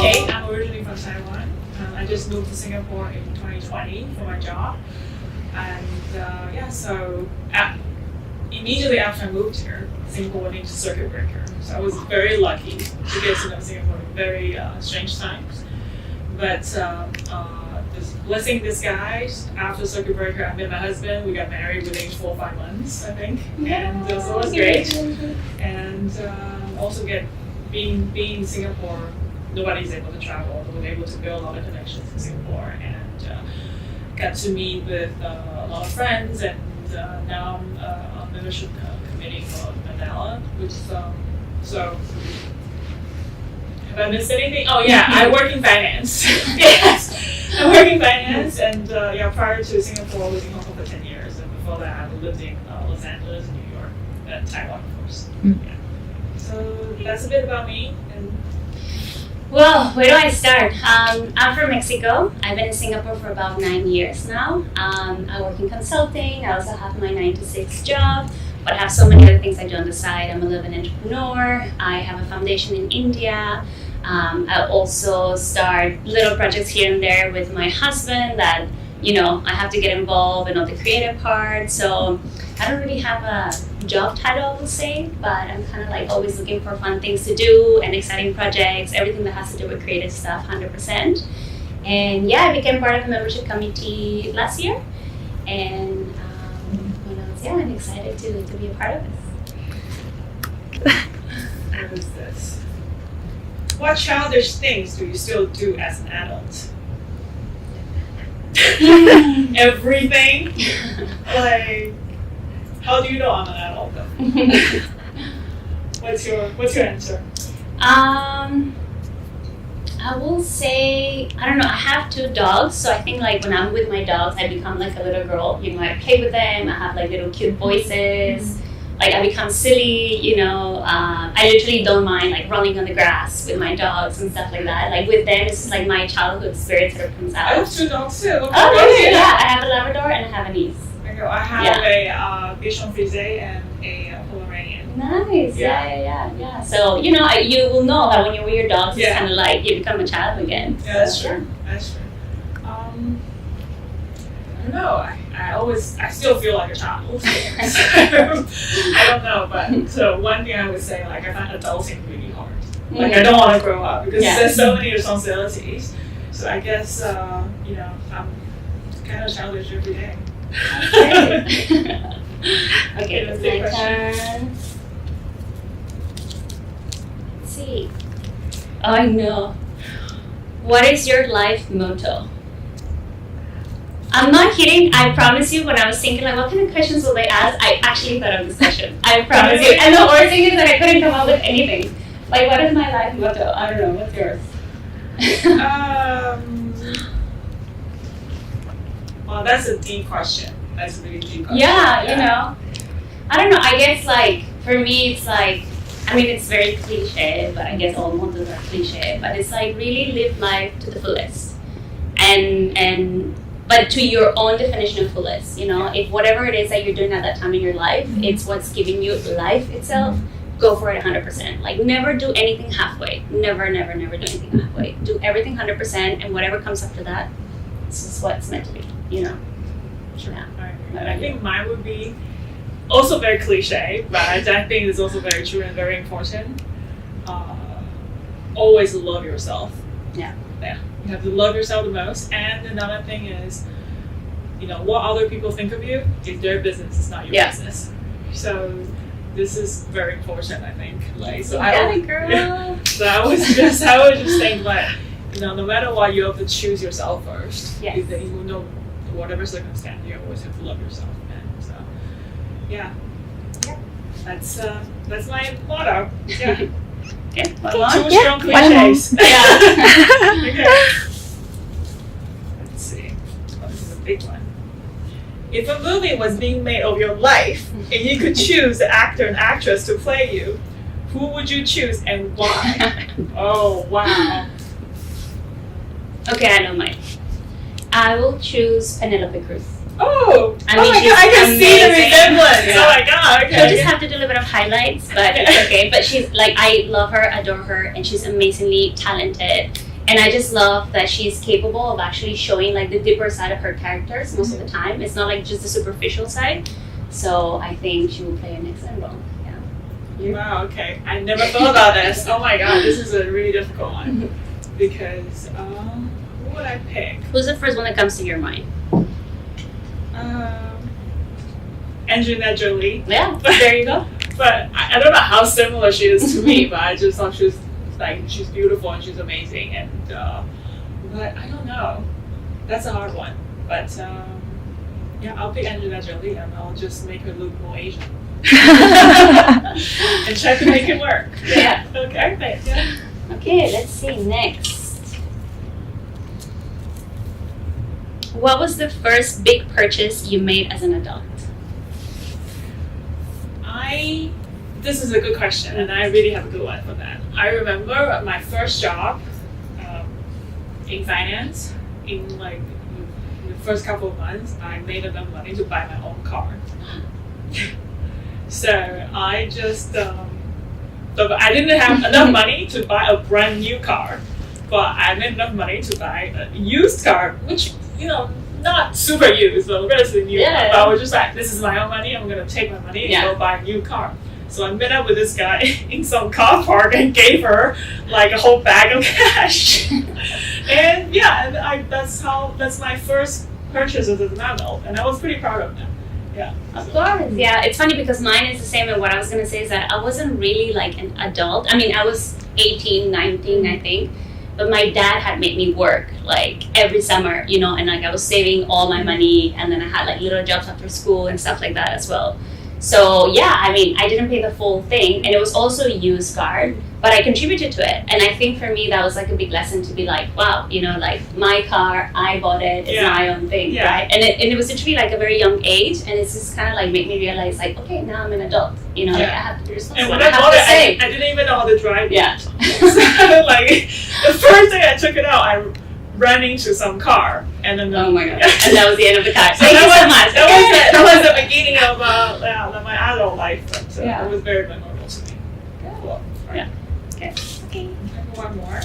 Kate. I'm originally from Taiwan. I just moved to Singapore in 2020 for my job. And so immediately after I moved here, Singapore went into circuit breaker. So I was very lucky to get to know Singapore in very strange times. But this blessing in disguise, after circuit breaker, I met my husband. We got married within 4 or 5 months, I think. And so it was great. And also being in Singapore, nobody's able to travel. We were able to build a lot of connections in Singapore and got to meet with a lot of friends. And now I'm on membership committee for Mandala, which so. Have I missed anything? Oh yeah, I work in finance. Yes, I work in finance, and prior to Singapore, I was in Hong Kong for 10 years, and before that, I lived in Los Angeles, New York, and Taiwan, of course. Yeah. So that's a bit about me. And well, where do I start? I'm from Mexico. I've been in Singapore for about 9 years now. I work in consulting. I also have my 9 to 6 job. But I have so many other things I do on the side. I'm a living entrepreneur. I have a foundation in India. I also start little projects here and there with my husband that, I have to get involved in all the creative part. So I don't really have a job title, I will say, but I'm kind of like always looking for fun things to do and exciting projects, everything that has to do with creative stuff, 100%. And I became part of the membership committee last year. And I'm excited to be a part of this. What is this? What childish things do you still do as an adult? Everything? Like, how do you know I'm an adult though? What's your answer? I will say, I don't know, I have 2 dogs, so I think like when I'm with my dogs, I become like a little girl. I play with them, I have like little cute voices, like I become silly, I literally don't mind like running on the grass with my dogs and stuff like that. Like with them, it's just like my childhood spirit sort of comes out. I have 2 dogs too. Oh, really? Yeah, I have a Labrador and I have a niece. I have a Bichon Frise and a Pomeranian. Nice, yeah. So, you will know that when you're with your dogs, it's kind of like you become a child again. Yeah, that's true. That's true. I don't know. I still feel like a child. I don't know, but so one thing I would say, like, I find adulting really hard. Like, I don't want to grow up because there's so many responsibilities. So I guess, I'm kind of childish every day. Okay, it's my turn. Let's see. Oh, I know. What is your life motto? I'm not kidding. I promise you, when I was thinking, like, what kind of questions will they ask? I actually thought of this question. I promise you. And the worst thing is that I couldn't come up with anything. Like, what is my life motto? I don't know. What's yours? Well, that's a deep question. That's a really deep question. Yeah, I don't know. I guess, like, for me, it's like, it's very cliche, but I guess all mottos are cliche. But it's like, really live life to the fullest. But to your own definition of fullest, if whatever it is that you're doing at that time in your life, it's what's giving you life itself, go for it 100%. Like, never do anything halfway. Never do anything halfway. Do everything 100%, and whatever comes after that, it's just what it's meant to be, Sure. Yeah. I think mine would be also very cliche, but I think it's also very true and very important. Always love yourself. Yeah. You have to love yourself the most. And another thing is, what other people think of you is their business. It's not your business. So this is very important, I think. Like, so girl. So I would just think, like, no matter what, you have to choose yourself first. Yes. You know, whatever circumstance, you always have to love yourself. And so, that's my motto. Yeah. Okay. Two strong cliches. Yeah. Okay. Let's see. Oh, this is a big one. If a movie was being made of your life and you could choose the actor and actress to play you, who would you choose and why? Oh, wow. Okay, I know mine. I will choose Penelope Cruz. Oh, my God, I can see the resemblance. Yeah. Oh my God, okay. She'll just have to do a little bit of highlights, but it's okay. But she's like, I love her, adore her, and she's amazingly talented. And I just love that she's capable of actually showing like the deeper side of her characters most of the time. It's not like just the superficial side. So I think she will play an excellent role. Yeah. Wow, okay. I never thought about this. Oh my god, this is a really difficult one. Because, who would I pick? Who's the first one that comes to your mind? Angelina Jolie. Yeah, there you go. But I don't know how similar she is to me, but I just thought she was like, she's beautiful and she's amazing. And, but I don't know. That's a hard one. But, yeah, I'll pick Angelina Jolie and I'll just make her look more Asian. And try to make it work. Yeah. Okay, thanks. Yeah. Okay, let's see next. What was the first big purchase you made as an adult? This is a good question, and I really have a good one for that. I remember my first job in finance. In like the first couple of months, I made enough money to buy my own car. So I just, I didn't have enough money to buy a brand new car, but I made enough money to buy a used car, which, not super used, but relatively new. Yeah. But I was just like, this is my own money, I'm going to take my money and go buy a new car. So I met up with this guy in some car park and gave her like a whole bag of cash. And yeah, that's my first purchase as an adult, and I was pretty proud of that. Yeah. Of course. Yeah, it's funny because mine is the same, and what I was going to say is that I wasn't really like an adult. I mean, I was 18, 19, I think. But my dad had made me work like every summer, and like I was saving all my money, and then I had like little jobs after school and stuff like that as well. So yeah, I mean, I didn't pay the full thing, and it was also a used car, but I contributed to it. And I think for me, that was like a big lesson to be like, wow, like my car, I bought it, it's my own thing, right? And it was literally like a very young age, and it's just kind of like made me realize like, okay, now I'm an adult, like I have to be responsible. And when I bought it, I didn't even know how to drive it. Yeah. So like, the first day I took it out, I ran into some car, and then oh my god, and that was the end of the car. So Thank you so much. That was the beginning of my adult life, but it was very memorable to me. Cool. Right. Yeah. Okay. One more.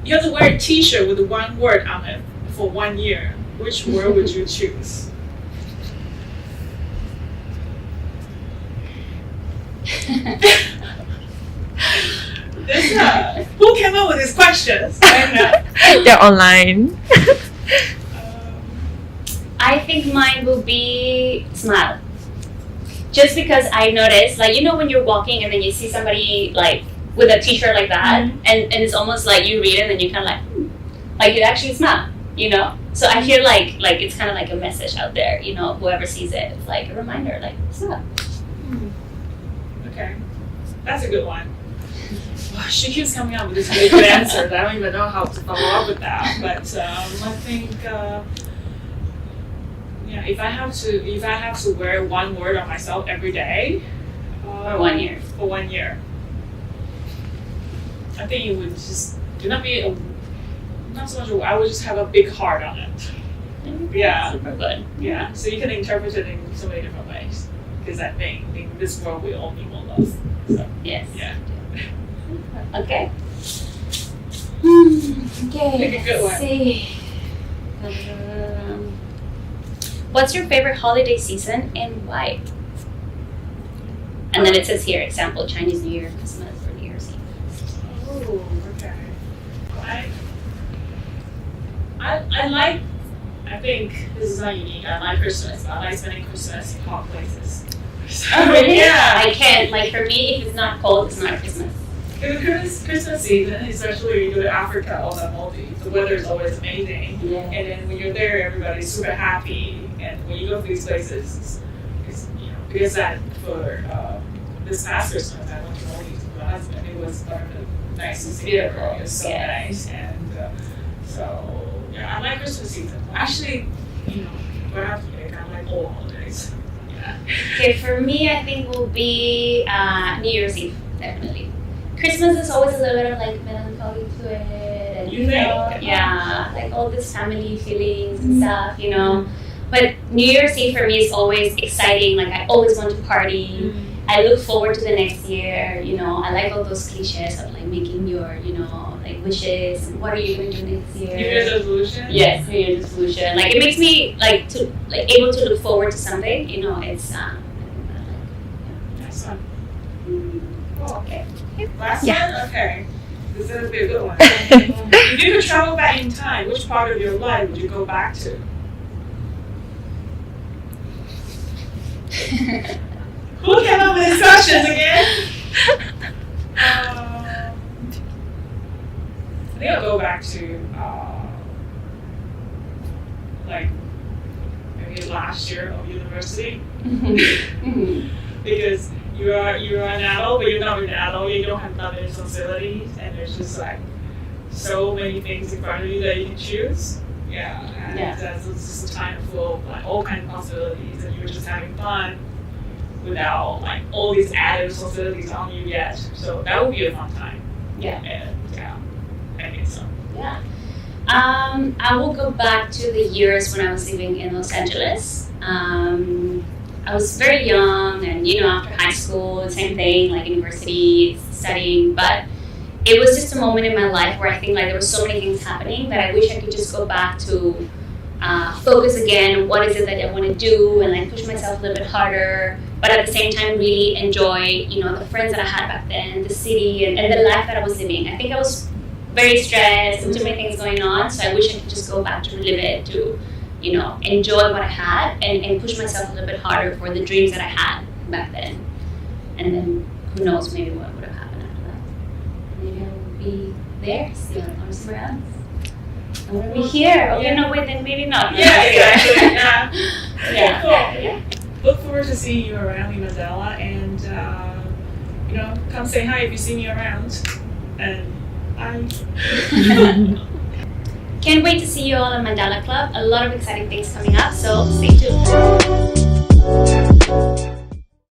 You have to wear a T-shirt with one word on it for 1 year. Which word would you choose? Who came up with these questions? They're online. I think mine will be smile. Just because I noticed, like, when you're walking and then you see somebody like with a T-shirt like that, and it's almost like you read it and then you kind of like you actually smile, So I feel like it's kind of like a message out there, whoever sees it, it's like a reminder, like smile. Okay, that's a good one. Well, she keeps coming up with this really good answer that I don't even know how to follow up with that. But I think, if I have to wear one word on myself every day, for 1 year. For 1 year, I think it would just not so much. I would just have a big heart on it. Yeah, super good. Yeah, so you can interpret it in so many different ways. Because I think in this world we all need more love. So, yes. Yeah. Okay. Okay. Pick a good one. Let's see. What's your favorite holiday season and why? And then it says here, example, Chinese New Year, Christmas, or New Year's Eve. Oh, okay. I like. I think this is not unique. I like Christmas. I like spending Christmas in hot places. So, Oh, really? Yeah. I can't. Like, for me, if it's not cold, it's not Christmas. Christmas season, especially when you go to Africa or the Maldives, the weather is always amazing. Yeah. And then when you're there, everybody's super happy. And when you go to these places, it's because that for this past Christmas, I went to Maldives with my husband. It was one of the nicest things ever. It was so nice. And so, yeah, I like Christmas season. Actually, but I have to pick, I like all holidays. Yeah. Okay, for me, I think will be New Year's Eve, definitely. Christmas is always a little bit of like melancholy to it, and You think? yeah, like all this family feelings and stuff, But New Year's Eve for me is always exciting. Like I always want to party. I I look forward to the next year. I like all those cliches of like making your, like wishes and what are you going to do next year. New Year's resolution? Yes, New Year's resolution. Like it makes me able to look forward to something. It's Next one. Cool. Okay. Last Yeah. one? Okay. This is going to be a good one. If you could travel back in time, which part of your life would you go back to? Who came up with these questions again? I think I'll go back to like maybe last year of university because you are an adult, but you're not really an adult. You don't have other responsibilities, and there's just like so many things in front of you that you can choose. Yeah, and it's just a time full of like all kinds of possibilities, and you're just having fun without like all these added responsibilities on you yet. So that would be a fun time. Yeah. And yeah, I think so. Yeah. I will go back to the years when I was living in Los Angeles. I was very young, and after high school, same thing, like university, studying, but it was just a moment in my life where I think like there were so many things happening that I wish I could just go back to focus again on what is it that I want to do and like push myself a little bit harder, but at the same time really enjoy, the friends that I had back then, the city, and the life that I was living. I think I was very stressed and too many things going on, so I wish I could just go back to relive it, to enjoy what I had and push myself a little bit harder for the dreams that I had back then. And then who knows, maybe what would have happened after that. Maybe I would be there still or somewhere else. I would be here. Okay, no, wait, then maybe not. Yeah, exactly. Yeah. Yeah. Cool. Yeah. Look forward to seeing you around in Mandela, and come say hi if you see me around. And bye. Can't wait to see you all at Mandala Club. A lot of exciting things coming up, so stay tuned.